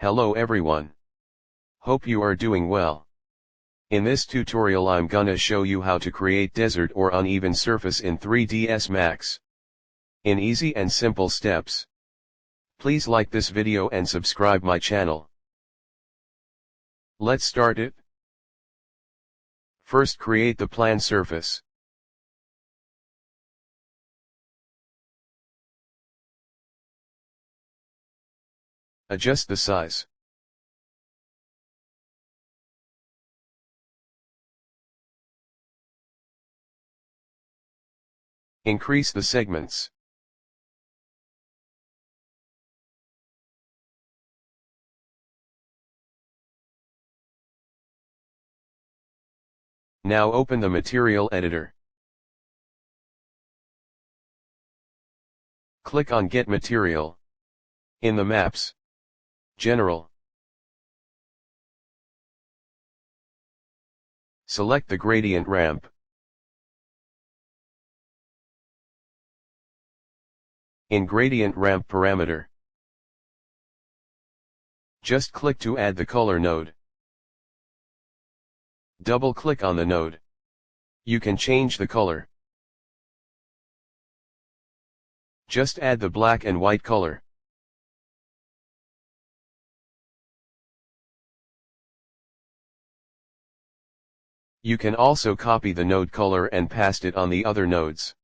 Hello everyone. Hope you are doing well. In this tutorial I'm gonna show you how to create desert or uneven surface in 3ds Max. In easy and simple steps. Please like this video and subscribe my channel. Let's start it. First create the plan surface. Adjust the size. Increase the segments. Now open the material editor. Click on Get Material. In the Maps. General. Select the gradient ramp. In gradient ramp parameter. Just click to add the color node. Double-click on the node. You can change the color. Just add the black and white color. You can also copy the node color and paste it on the other nodes.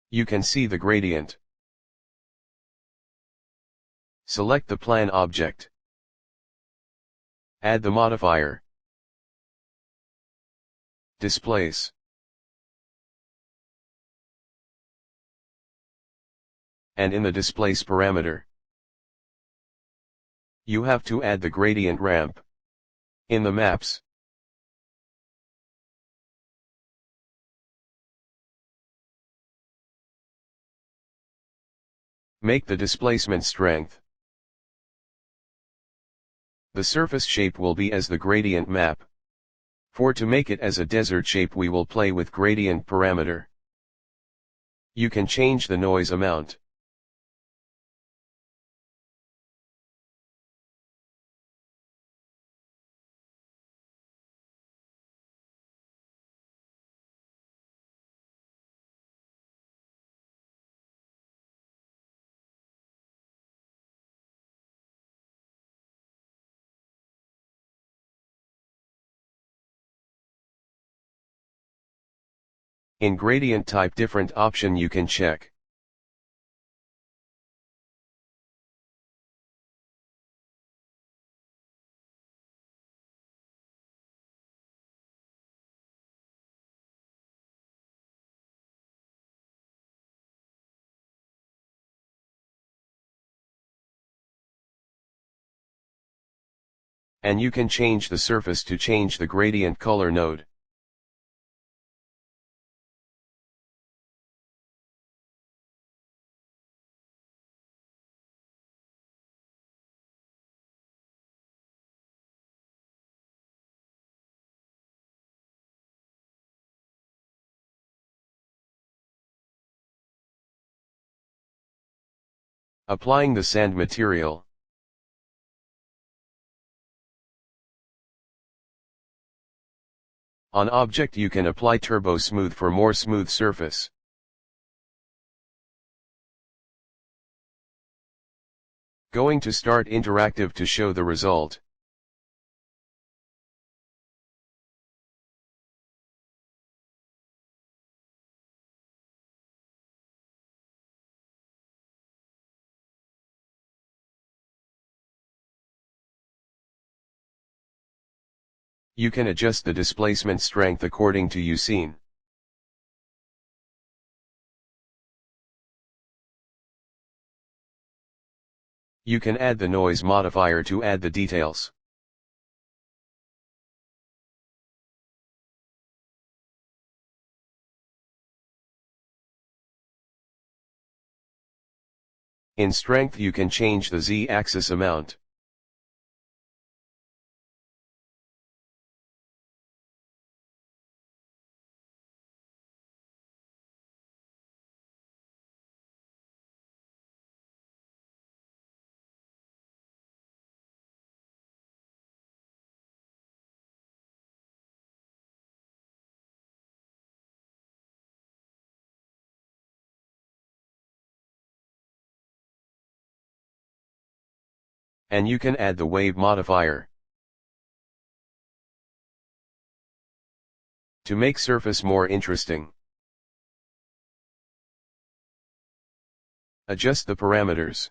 You can see the gradient. Select the plan object. Add the modifier. Displace. And in the displace parameter, you have to add the gradient ramp. In the maps, make the displacement strength. The surface shape will be as the gradient map. To make it as a desert shape we will play with gradient parameter. You can change the noise amount. In gradient type different option you can check. And you can change the surface to change the gradient color node. Applying the sand material. On object you can apply turbo smooth for more smooth surface. Going to start interactive to show the result. You can adjust the displacement strength according to you seen. You can add the noise modifier to add the details. In strength you can change the z-axis amount. And you can add the wave modifier. To make surface more interesting, adjust the parameters.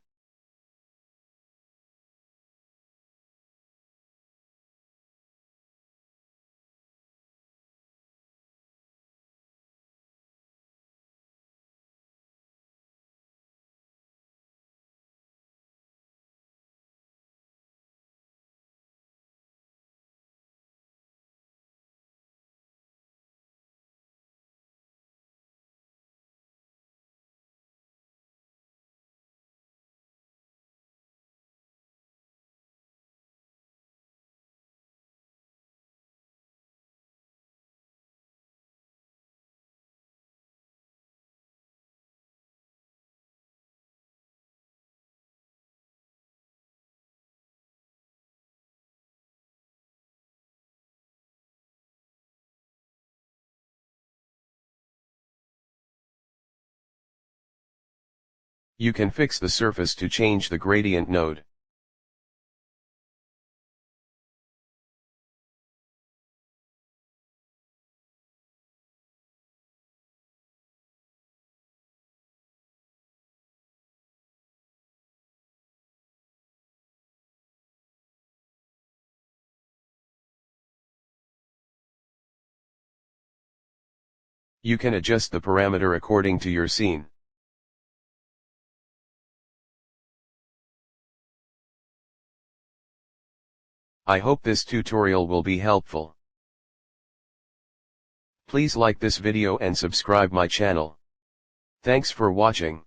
You can fix the surface to change the gradient node. You can adjust the parameter according to your scene. I hope this tutorial will be helpful. Please like this video and subscribe my channel. Thanks for watching.